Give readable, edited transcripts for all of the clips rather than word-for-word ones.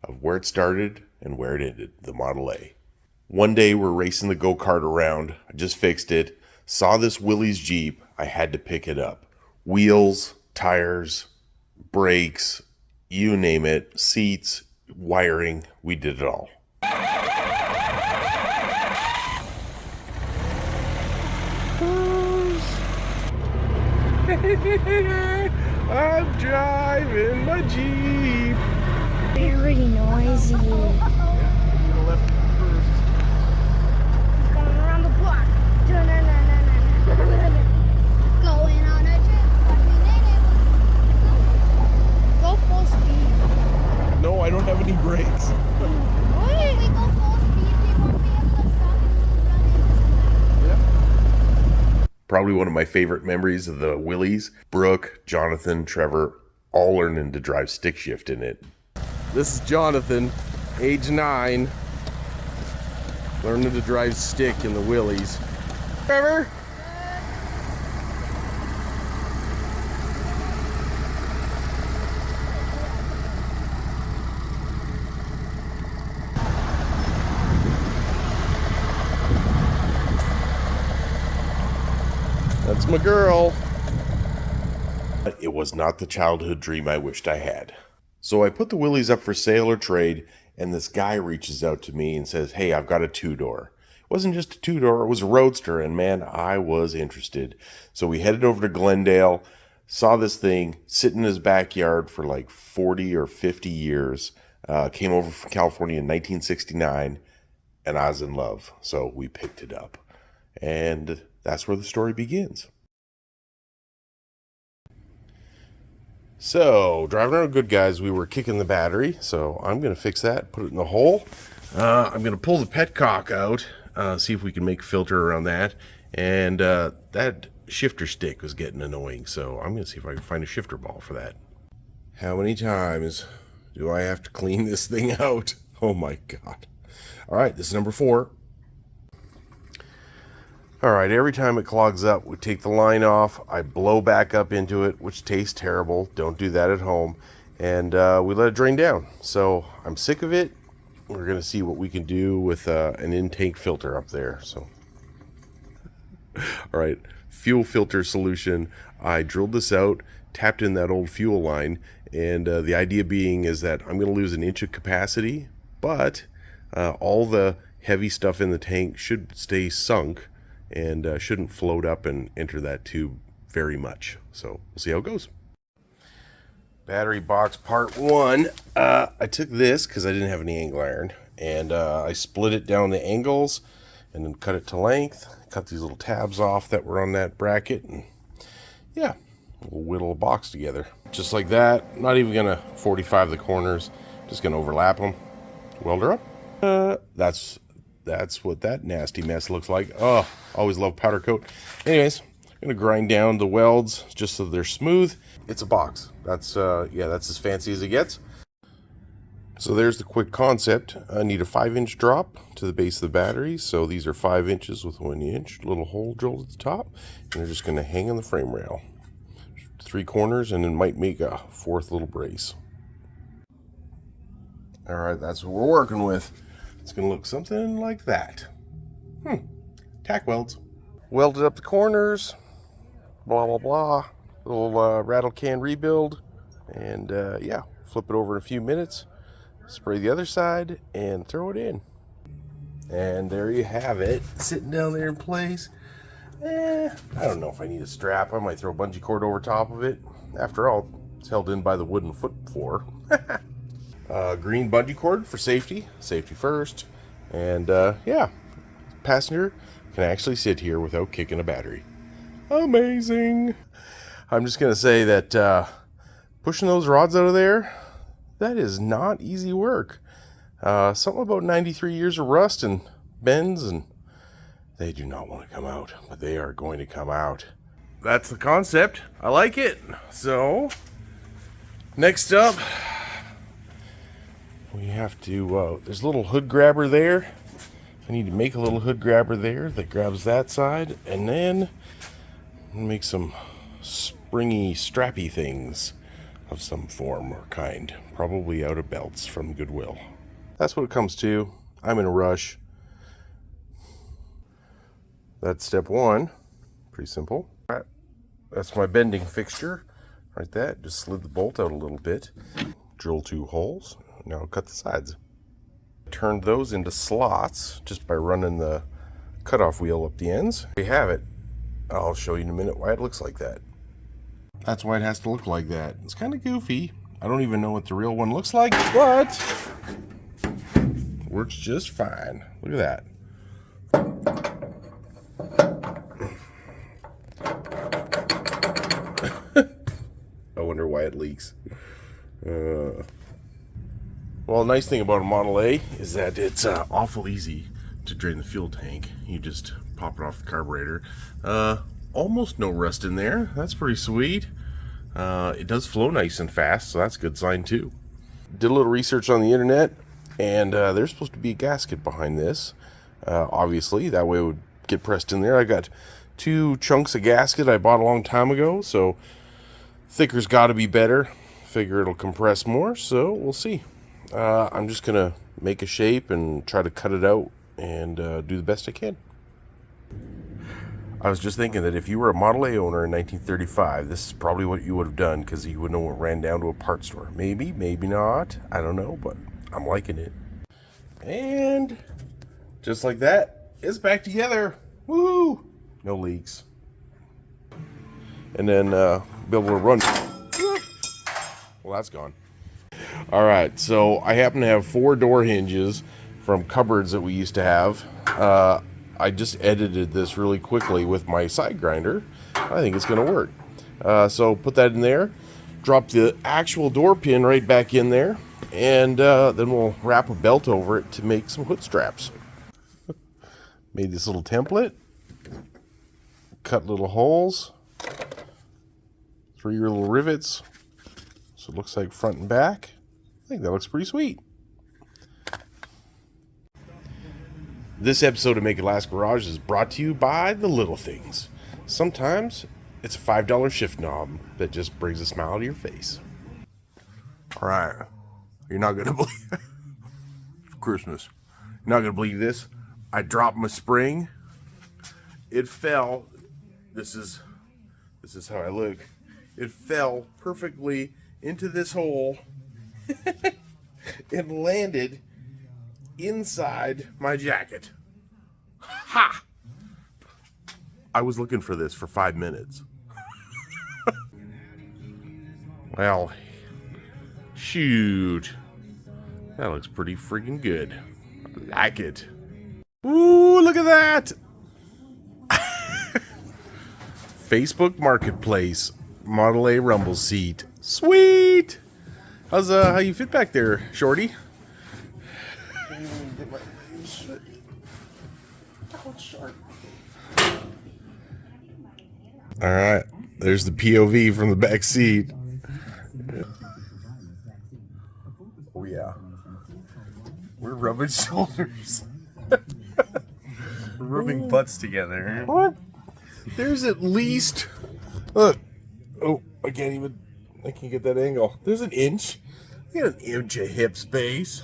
of where it started and where it ended, the Model A. One day we're racing the go-kart around. I just fixed it. Saw this Willys Jeep. I had to pick it up. Wheels, tires, brakes, you name it, seats, wiring, we did it all. I'm driving my Jeep. Very noisy. Going around the block. Going on a trip. Go full speed. No, I don't have any brakes. Why we go full speed? We won't be able to stop and run into somebody. Probably one of my favorite memories of the Willys. Brooke, Jonathan, Trevor, all learning to drive stick shift in it. This is Jonathan, age 9, learning to drive stick in the Willys. Trevor? That's my girl. But it was not the childhood dream I wished I had. So I put the Willys up for sale or trade, and this guy reaches out to me and says, hey, I've got a 2-door. It wasn't just a 2-door, it was a Roadster, and man, I was interested. So we headed over to Glendale, saw this thing, sit in his backyard for like 40 or 50 years, came over from California in 1969, and I was in love. So we picked it up. And that's where the story begins. So, driving around good guys, we were kicking the battery, so I'm going to fix that, put it in the hole. I'm going to pull the petcock out, see if we can make a filter around that. And that shifter stick was getting annoying, so I'm going to see if I can find a shifter ball for that. How many times do I have to clean this thing out? Oh my God. All right, this is number 4. All right, every time it clogs up, we take the line off, I blow back up into it, which tastes terrible. Don't do that at home. And we let it drain down. So I'm sick of it. We're going to see what we can do with an intake filter up there. So, all right, fuel filter solution. I drilled this out, tapped in that old fuel line, and the idea being is that I'm going to lose an inch of capacity, but all the heavy stuff in the tank should stay sunk and shouldn't float up and enter that tube very much. So we'll see how it goes. Battery box part 1. I took this because I didn't have any angle iron, and I split it down the angles and then cut it to length, cut these little tabs off that were on that bracket, and yeah, we'll whittle a box together. Just like that. Not even gonna 45 the corners, just gonna overlap them, weld her up. That's what that nasty mess looks like. Oh, always love powder coat. Anyways, I'm gonna grind down the welds just so they're smooth. It's a box. That's that's as fancy as it gets. So there's the quick concept. I need a 5-inch drop to the base of the battery. So these are 5 inches with 1 inch little hole drilled at the top, and they're just gonna hang on the frame rail. 3 corners, and then might make a 4th little brace. All right, that's what we're working with. It's going to look something like that. Tack welds. Welded up the corners. Blah, blah, blah. Little rattle can rebuild. And yeah, flip it over in a few minutes. Spray the other side and throw it in. And there you have it. Sitting down there in place. I don't know if I need a strap. I might throw a bungee cord over top of it. After all, it's held in by the wooden foot floor. Green bungee cord for safety first, and yeah, passenger can actually sit here without kicking a battery. Amazing. I'm just gonna say that pushing those rods out of there, that is not easy work. Something about 93 years of rust and bends, and they do not want to come out, but they are going to come out. That's the concept. I like it. So next up, we have to, there's a little hood grabber there. I need to make a little hood grabber there that grabs that side, and then make some springy, strappy things of some form or kind, probably out of belts from Goodwill. That's what it comes to. I'm in a rush. That's step one. Pretty simple. All right. That's my bending fixture. Right there. Just slid the bolt out a little bit. Drill 2 holes. Now cut the sides. Turned those into slots just by running the cutoff wheel up the ends. There you have it. I'll show you in a minute why it looks like that. That's why it has to look like that. It's kind of goofy. I don't even know what the real one looks like, but works just fine. Look at that. I wonder why it leaks. Well, the nice thing about a Model A is that it's awful easy to drain the fuel tank. You just pop it off the carburetor. Almost no rust in there. That's pretty sweet. It does flow nice and fast, so that's a good sign too. Did a little research on the internet, and there's supposed to be a gasket behind this. Obviously, that way it would get pressed in there. I got 2 chunks of gasket I bought a long time ago, so thicker's got to be better. Figure it'll compress more, so we'll see. I'm just gonna make a shape and try to cut it out and do the best I can. I was just thinking that if you were a Model A owner in 1935, this is probably what you would have done, because you would know it ran down to a parts store. Maybe, maybe not. I don't know, but I'm liking it. And just like that, it's back together. Woo! No leaks. And then be able to run. Well, that's gone. All right, so I happen to have 4 door hinges from cupboards that we used to have. I just edited this really quickly with my side grinder. I think it's going to work. So put that in there, drop the actual door pin right back in there, and then we'll wrap a belt over it to make some hood straps. Made this little template, cut little holes, 3 little rivets, so it looks like front and back. I think that looks pretty sweet. This episode of Make It Last Garage is brought to you by the little things. Sometimes it's a $5 shift knob that just brings a smile to your face. All right, you're not gonna believe Christmas. You're not gonna believe this. I dropped my spring. It fell. This is how I look. It fell perfectly into this hole and landed inside my jacket. Ha! I was looking for this for 5 minutes. Well, shoot. That looks pretty freaking good. I like it. Ooh, look at that! Facebook Marketplace Model A rumble seat. Sweet! How you fit back there, Shorty? All right, there's the POV from the back seat. Oh yeah, we're rubbing shoulders. We're rubbing butts together. What? There's at least look. Oh, I can't get that angle. There's an inch. You got an inch of hip space.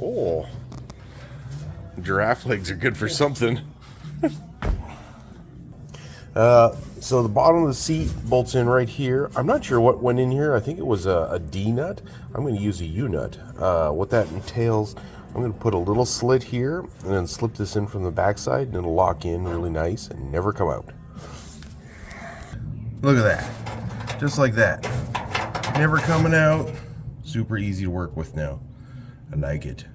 Oh, giraffe legs are good for something. So the bottom of the seat bolts in right here. I'm not sure what went in here. I think it was a D nut. I'm going to use a U nut. What that entails, I'm going to put a little slit here and then slip this in from the backside, and it'll lock in really nice and never come out. Look at that. Just like that. Never coming out. Super easy to work with now. I like it.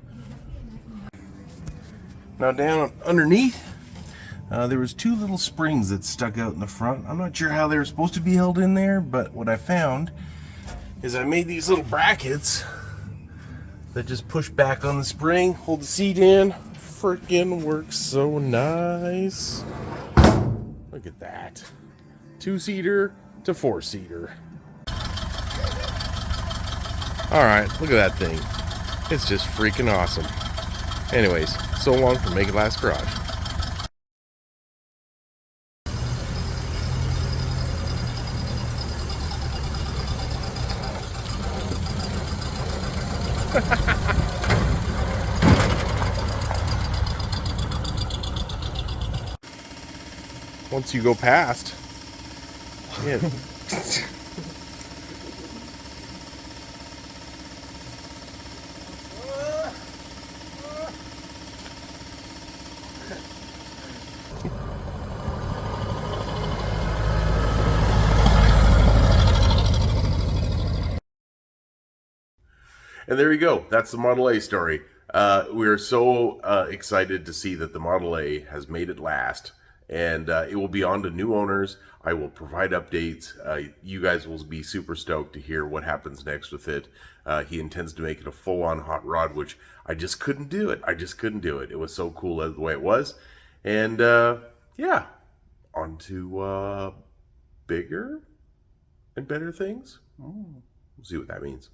Now down underneath, there was 2 little springs that stuck out in the front. I'm not sure how they were supposed to be held in there, but what I found is I made these little brackets that just push back on the spring, hold the seat in. Freaking works so nice. Look at that. 2-seater to 4-seater. All right, look at that thing. It's just freaking awesome. Anyways, so long for Make It Last Garage. Once you go past. Yeah. And there you go. That's the Model A story. We are so excited to see that the Model A has made it last, and it will be on to new owners. I will provide updates. You guys will be super stoked to hear what happens next with it. He intends to make it a full-on hot rod, which I just couldn't do it. I just couldn't do it. It was so cool the way it was. And yeah, on to bigger and better things. We'll see what that means.